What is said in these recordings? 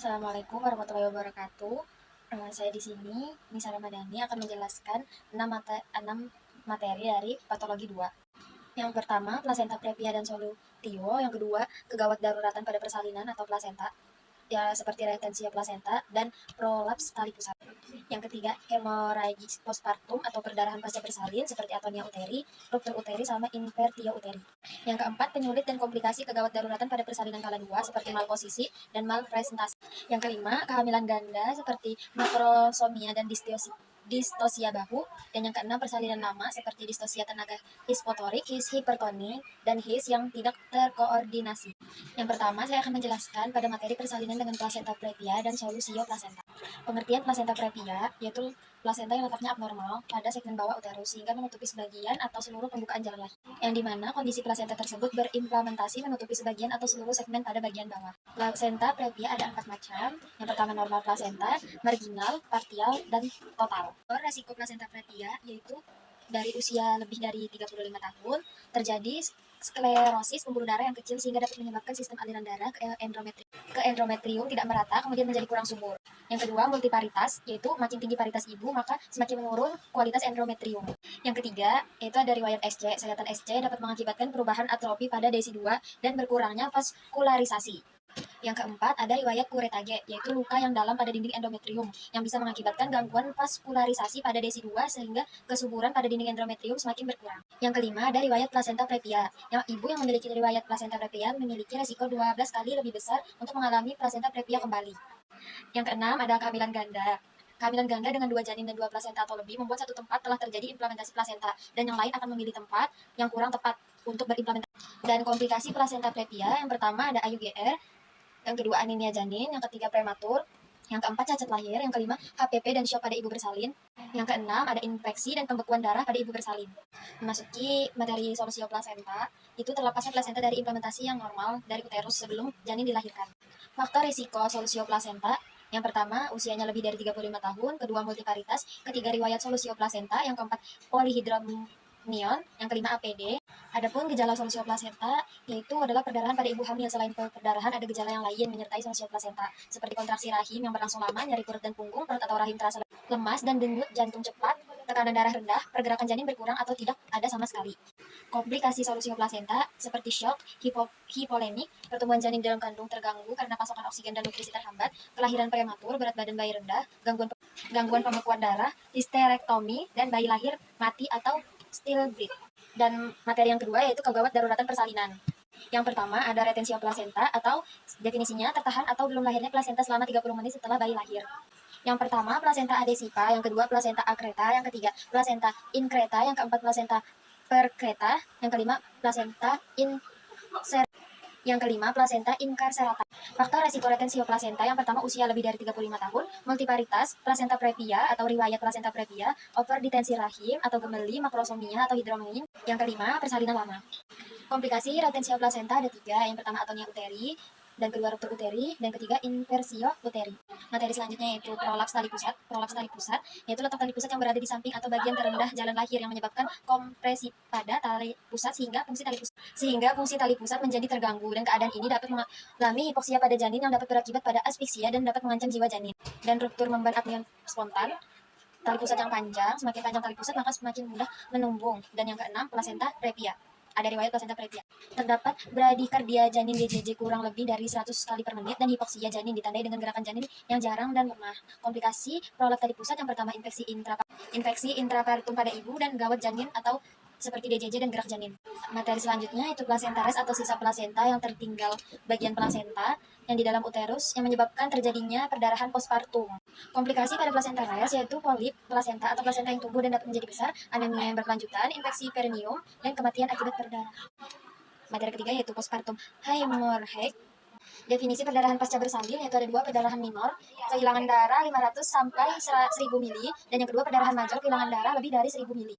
Assalamualaikum warahmatullahi wabarakatuh. Saya di sini, Nisa Ramadhani, akan menjelaskan 6 materi dari patologi 2. Yang pertama, plasenta previa dan solutio. Yang kedua, kegawat daruratan pada persalinan atau plasenta, ya seperti retensia plasenta dan prolaps tali pusat. Yang ketiga, hemoragis postpartum atau perdarahan pasca bersalin seperti atonia uteri, ruptur uteri, sama invertio uteri. Yang keempat, penyulit dan komplikasi kegawat daruratan pada persalinan kala 2 seperti malposisi dan malpresentasi. Yang kelima, kehamilan ganda seperti makrosomia dan distosia bahu. Dan yang keenam, persalinan lama seperti distosia tenaga hispotorik, his hipertoni, dan his yang tidak terkoordinasi. Yang pertama, saya akan menjelaskan pada materi persalinan dengan plasenta previa dan solusio plasenta. Pengertian plasenta previa yaitu plasenta yang letaknya abnormal pada segmen bawah uterus sehingga menutupi sebagian atau seluruh pembukaan jalan lahir, yang dimana kondisi plasenta tersebut berimplementasi menutupi sebagian atau seluruh segmen pada bagian bawah. Plasenta previa ada 4 macam. Yang pertama, normal plasenta, marginal, partial, dan total. Resiko plasenta previa yaitu dari usia lebih dari 35 tahun terjadi sklerosis pembuluh darah yang kecil sehingga dapat menyebabkan sistem aliran darah ke endometrium tidak merata, kemudian menjadi kurang subur. Yang kedua, multiparitas, yaitu makin tinggi paritas ibu maka semakin menurun kualitas endometrium. Yang ketiga, yaitu ada riwayat SC. Sayatan SC dapat mengakibatkan perubahan atrofi pada desi 2 dan berkurangnya vaskularisasi. Yang keempat, ada riwayat kuretage, yaitu luka yang dalam pada dinding endometrium yang bisa mengakibatkan gangguan vaskularisasi pada desi 2 sehingga kesuburan pada dinding endometrium semakin berkurang. Yang kelima, ada riwayat plasenta previa. Yang ibu yang memiliki riwayat plasenta previa memiliki resiko 12 kali lebih besar untuk mengalami plasenta previa kembali. Yang keenam, ada kehamilan ganda. Kehamilan ganda dengan 2 janin dan 2 plasenta atau lebih membuat satu tempat telah terjadi implementasi plasenta dan yang lain akan memilih tempat yang kurang tepat untuk berimplementasi. Dan komplikasi plasenta previa, yang pertama ada AUGR, yang kedua anemia janin, yang ketiga prematur, yang keempat cacat lahir, yang kelima HPP dan shock pada ibu bersalin, yang keenam ada infeksi dan pembekuan darah pada ibu bersalin. Memasuki materi solusio plasenta, itu terlepasnya plasenta dari implementasi yang normal dari uterus sebelum janin dilahirkan. Faktor risiko solusio plasenta, yang pertama usianya lebih dari 35 tahun, kedua multiparitas, ketiga riwayat solusio plasenta, yang keempat polihidramnion, yang kelima APD. Adapun gejala solusio plasenta yaitu adalah perdarahan pada ibu hamil. Selain perdarahan, ada gejala yang lain menyertai solusio plasenta seperti kontraksi rahim yang berlangsung lama, nyeri perut dan punggung, perut atau rahim terasa lemas dan denyut jantung cepat, tekanan darah rendah, pergerakan janin berkurang atau tidak ada sama sekali. Komplikasi solusio plasenta seperti shock, hipolemik, pertumbuhan janin dalam kandung terganggu karena pasokan oksigen dan nutrisi terhambat, kelahiran prematur, berat badan bayi rendah, gangguan pembekuan darah, histerektomi, dan bayi lahir mati atau stillbirth. Dan materi yang kedua yaitu kegawat daruratan persalinan. Yang pertama ada retensio plasenta atau definisinya tertahan atau belum lahirnya plasenta selama 30 menit setelah bayi lahir. Yang pertama plasenta adesiva, yang kedua plasenta akreta, yang ketiga plasenta inkreta, yang keempat plasenta perkreta, yang kelima plasenta incarcerata. Faktor resiko retensio plasenta, yang pertama usia lebih dari 35 tahun, multiparitas, plasenta previa atau riwayat plasenta previa, overditensi rahim atau gemeli, makrosomia atau hidromin. Yang kelima, persalinan lama. Komplikasi retensio plasenta ada 3, yang pertama atonia uteri, dan kedua ruptur uteri, dan ketiga inversio uteri. Materi selanjutnya yaitu prolaps tali pusat. Prolaps tali pusat yaitu letak tali pusat yang berada di samping atau bagian terendah jalan lahir yang menyebabkan kompresi pada tali pusat sehingga fungsi tali pusat menjadi terganggu, dan keadaan ini dapat mengalami hipoksia pada janin yang dapat berakibat pada asfiksia dan dapat mengancam jiwa janin. Dan ruptur memban apneon spontan, tali pusat yang panjang, semakin panjang tali pusat maka semakin mudah menumbung. Dan yang keenam, plasenta previa. Ada riwayat plasenta previa. Terdapat bradikardia janin DJJ kurang lebih dari 100 kali per menit dan hipoksia janin ditandai dengan gerakan janin yang jarang dan lemah. Komplikasi prolaps tali pusat, yang pertama infeksi intrapartum pada ibu dan gawat janin atau seperti DJJ dan gerak janin. Materi selanjutnya itu plasenta res atau sisa plasenta yang tertinggal bagian plasenta yang di dalam uterus yang menyebabkan terjadinya perdarahan postpartum. Komplikasi pada plasenta res yaitu polip plasenta atau plasenta yang tumbuh dan dapat menjadi besar, anemia yang berkelanjutan, infeksi perineum, dan kematian akibat perdarahan. Materi ketiga yaitu postpartum hemorrhage. Definisi perdarahan pasca bersalin yaitu ada 2, perdarahan minor, kehilangan darah 500 sampai 1000 mili, dan yang kedua perdarahan major, kehilangan darah lebih dari 1000 mili.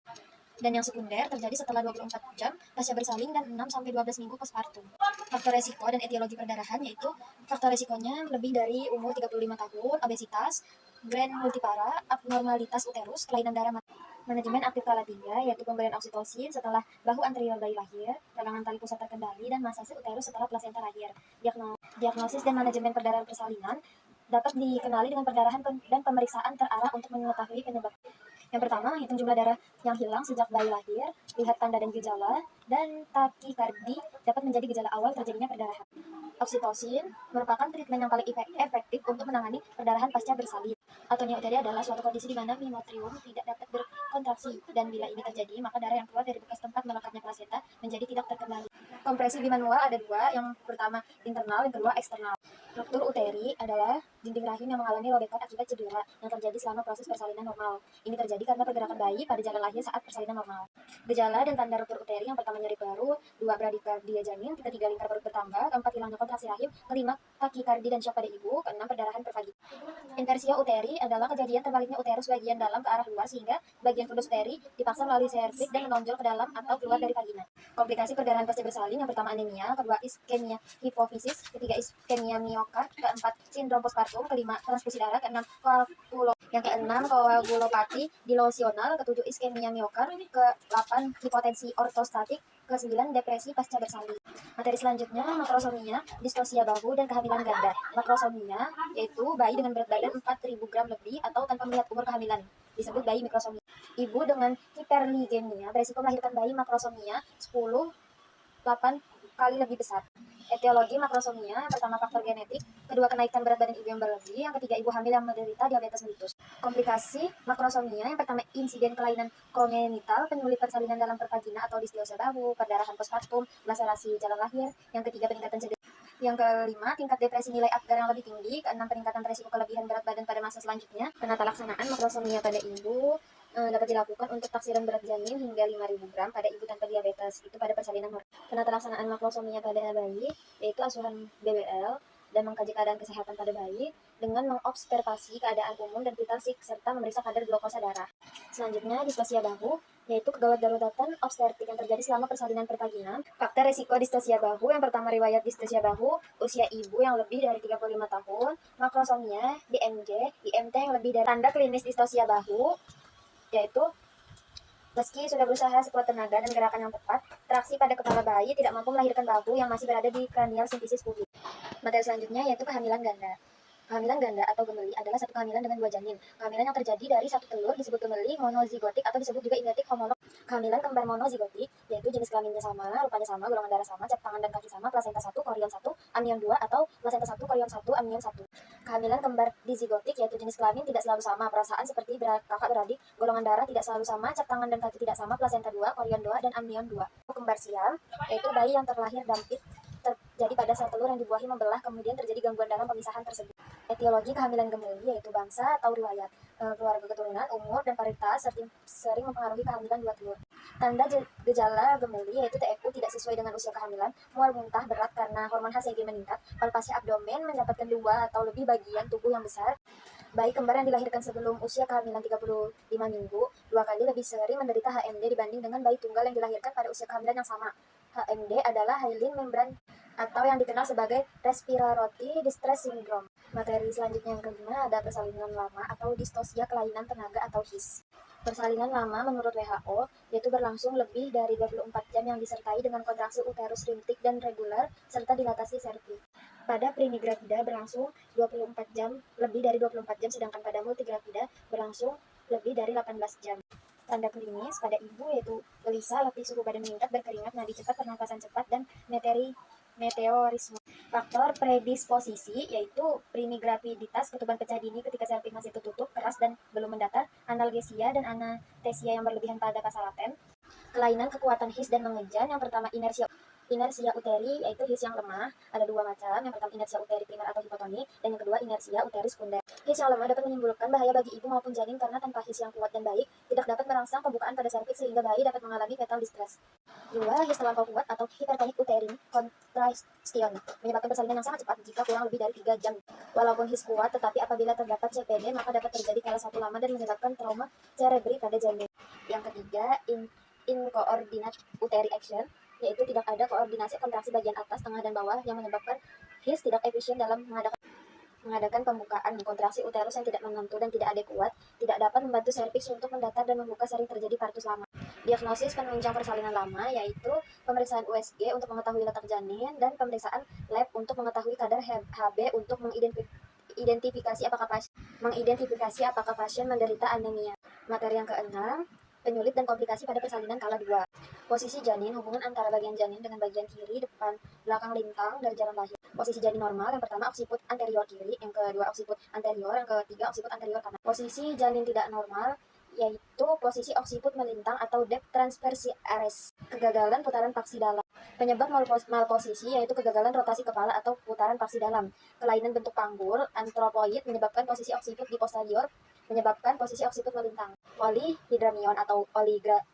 Dan yang sekunder terjadi setelah 24 jam pasca bersalin dan 6 sampai 12 minggu postpartum. Faktor resiko dan etiologi perdarahan yaitu faktor resikonya lebih dari umur 35 tahun, obesitas, grand multipara, abnormalitas uterus, kelainan darah. Manajemen aktif kala 3 yaitu pemberian oksitosin setelah bahu anterior bayi lahir, tegangan tali pusat terkendali, dan masase uterus setelah plasenta lahir. Diagnosis dan manajemen perdarahan persalinan dapat dikenali dengan perdarahan dan pemeriksaan terarah untuk mengetahui penyebab. Yang pertama, menghitung jumlah darah yang hilang sejak bayi lahir, lihat tanda dan gejala, dan takikardi dapat menjadi gejala awal terjadinya perdarahan. Oksitosin merupakan treatment yang paling efektif untuk menangani perdarahan pasca bersalin. Atonia uteri adalah suatu kondisi di mana miometrium tidak dapat berkontraksi, dan bila ini terjadi, maka darah yang keluar dari bekas tempat melekatnya plasenta menjadi tidak terkendali. Kompresi bimanual ada dua, yang pertama internal, yang kedua eksternal. Ruptur uteri adalah dinding rahim yang mengalami robekan akibat cedera yang terjadi selama proses persalinan normal. Ini terjadi karena pergerakan bayi pada jalan lahir saat persalinan normal. Gejala dan tanda ruptur uteri yang pertama nyeri paru, dua bradikardia janin, ketiga lingkar perut bertambah, keempat hilangnya kontraksi rahim, kelima takikardi dan syok pada ibu, keenam perdarahan per pagi. Inversio uteri adalah kejadian terbaliknya uterus bagian dalam ke arah luar sehingga bagian fundus uteri dipaksa melalui serviks dan menonjol ke dalam atau keluar dari vagina. Komplikasi perdarahan pasca bersalin yang pertama anemia, kedua iskemia hipofisis, ketiga iskemia miokard, keempat sindrom postpartum, kelima transfusi darah, keenam koagulopati dilosional, ketujuh iskemia miokard, ke-8 hipotensi ortostatik, ke-9 depresi pasca bersalin. Materi selanjutnya makrosomia, distosia bahu dan kehamilan ganda. Makrosomia yaitu bayi dengan berat badan 4.000 gram lebih atau tanpa melihat umur kehamilan, disebut bayi mikrosomia. Ibu dengan hiperligemia berisiko melahirkan bayi makrosomia 8 kali lebih besar. Etiologi makrosomia, pertama faktor genetik, kedua kenaikan berat badan ibu yang berlebih, yang ketiga ibu hamil yang menderita diabetes mellitus. Komplikasi makrosomia, yang pertama insiden kelainan kongenital, penyulit persalinan dalam pervagina atau distiosia bahu, perdarahan postpartum, laserasi jalan lahir, yang ketiga peningkatan cedera. Yang kelima, tingkat depresi nilai Apgar yang lebih tinggi, keenam peningkatan resiko kelebihan berat badan pada masa selanjutnya. Penata laksanaan makrosomia pada ibu dapat dilakukan untuk taksiran berat janin hingga 5.000 gram pada ibu tanpa diabetes, itu pada persalinan normal. Penata laksanaan makrosomia pada bayi yaitu asuhan BBL dan mengkaji keadaan kesehatan pada bayi dengan mengobservasi keadaan umum dan vital serta memeriksa kadar glukosa darah. Selanjutnya, distosia bahu yaitu kegawat daruratan obstetrik yang terjadi selama persalinan pervagina. Faktor resiko distosia bahu, yang pertama riwayat distosia bahu, usia ibu yang lebih dari 35 tahun, makrosomia, DMJ, IMT yang lebih dari. Tanda klinis distosia bahu yaitu meski sudah berusaha sekuat tenaga dan gerakan yang tepat, traksi pada kepala bayi tidak mampu melahirkan bahu yang masih berada di cranial symphysis pubis. Materi selanjutnya yaitu kehamilan ganda. Kehamilan ganda atau gemeli adalah satu kehamilan dengan dua janin. Kehamilan yang terjadi dari satu telur disebut gemeli monozigotik atau disebut juga inetik homolog. Kehamilan kembar monozigotik yaitu jenis kelaminnya sama, rupanya sama, golongan darah sama, cap tangan dan kaki sama, plasenta 1, korion 1, amnion 2 atau plasenta 1, korion 1, amnion 1. Kehamilan kembar dizigotik yaitu jenis kelamin tidak selalu sama, perasaan seperti kakak beradik, golongan darah tidak selalu sama, cap tangan dan kaki tidak sama, plasenta 2, korion 2 dan amnion 2. Kembar siam yaitu bayi yang terlahir dampit terjadi pada sel telur yang dibuahi membelah, kemudian terjadi gangguan dalam pemisahan tersebut. Etiologi kehamilan gemeli yaitu bangsa atau riwayat, keluarga keturunan, umur, dan paritas sering mempengaruhi kehamilan dua telur. Tanda gejala gemeli yaitu TFU tidak sesuai dengan usia kehamilan, mual muntah berat karena hormon HCG meningkat, palpasi abdomen, mendapatkan 2 atau lebih bagian tubuh yang besar. Bayi kembar yang dilahirkan sebelum usia kehamilan 35 minggu 2 kali lebih sering menderita HMD dibanding dengan bayi tunggal yang dilahirkan pada usia kehamilan yang sama. HMD adalah hyaline membran atau yang dikenal sebagai respiratory distress syndrome. Materi selanjutnya yang kelima ada persalinan lama atau distosia kelainan tenaga atau HIS. Persalinan lama menurut WHO yaitu berlangsung lebih dari 24 jam yang disertai dengan kontraksi uterus rintik dan reguler serta dilatasi serviks. Pada primigravida berlangsung 24 jam, lebih dari 24 jam, sedangkan pada multigravida berlangsung lebih dari 18 jam. Tanda klinis pada ibu yaitu gelisah, letih, suhu badan meningkat, berkeringat, nadi cepat, pernapasan cepat, dan meteorisme. Faktor predisposisi yaitu primigraviditas, ketuban pecah dini ketika serviks masih tertutup, keras dan belum mendatar, analgesia dan anesthesia yang berlebihan pada fase laten. Kelainan kekuatan HIS dan mengejan, yang pertama inersia uteri yaitu HIS yang lemah, ada dua macam, yang pertama inersia uteri primer atau hipotonik, dan yang kedua inersia uteri sekunder. HIS yang lemah dapat menimbulkan bahaya bagi ibu maupun janin karena tanpa HIS yang kuat dan baik, tidak dapat merangsang pembukaan pada serviks sehingga bayi dapat mengalami fetal distress. 2. HIS terlampau kuat atau hipertonik uterine contraction menyebabkan persalinan yang sangat cepat jika kurang lebih dari 3 jam. Walaupun HIS kuat, tetapi apabila terdapat CPD maka dapat terjadi kalah 1 lama dan menyebabkan trauma cerebri pada janin. Yang ketiga, incoordinate uteri action, yaitu tidak ada koordinasi kontraksi bagian atas, tengah, dan bawah yang menyebabkan HIS tidak efisien dalam mengadakan pembukaan. Kontraksi uterus yang tidak menentu dan tidak adekuat tidak dapat membantu serviks untuk mendatar dan membuka, sering terjadi partus lama. Diagnosis penunjang persalinan lama yaitu pemeriksaan USG untuk mengetahui letak janin dan pemeriksaan lab untuk mengetahui kadar Hb untuk mengidentifikasi apakah pasien menderita anemia. Materi yang keenam, penyulit dan komplikasi pada persalinan kala 2. Posisi janin, hubungan antara bagian janin dengan bagian kiri, depan, belakang lintang dari jalan lahir. Posisi janin normal, yang pertama oksiput anterior kiri, yang kedua oksiput anterior, yang ketiga oksiput anterior kanan. Posisi janin tidak normal, yaitu posisi oksiput melintang atau depth transversi ares. Kegagalan putaran paksi dalam. Penyebab malposisi yaitu kegagalan rotasi kepala atau putaran paksi dalam. Kelainan bentuk panggul, antropoid menyebabkan posisi oksiput di posterior, menyebabkan posisi oksiput melintang. Polihidramnion atau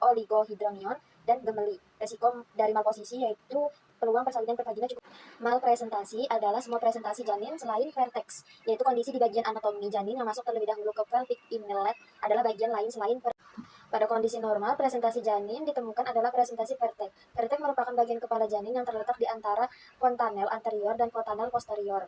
oligohidramnion dan gemeli. Resiko dari malposisi yaitu peluang persalinan per vagina cukup. Malpresentasi adalah semua presentasi janin selain vertex, yaitu kondisi di bagian anatomi janin yang masuk terlebih dahulu ke pelvic inlet adalah bagian lain selain pada kondisi normal, presentasi janin ditemukan adalah presentasi vertex. Vertex merupakan bagian kepala janin yang terletak di antara fontanel anterior dan fontanel posterior.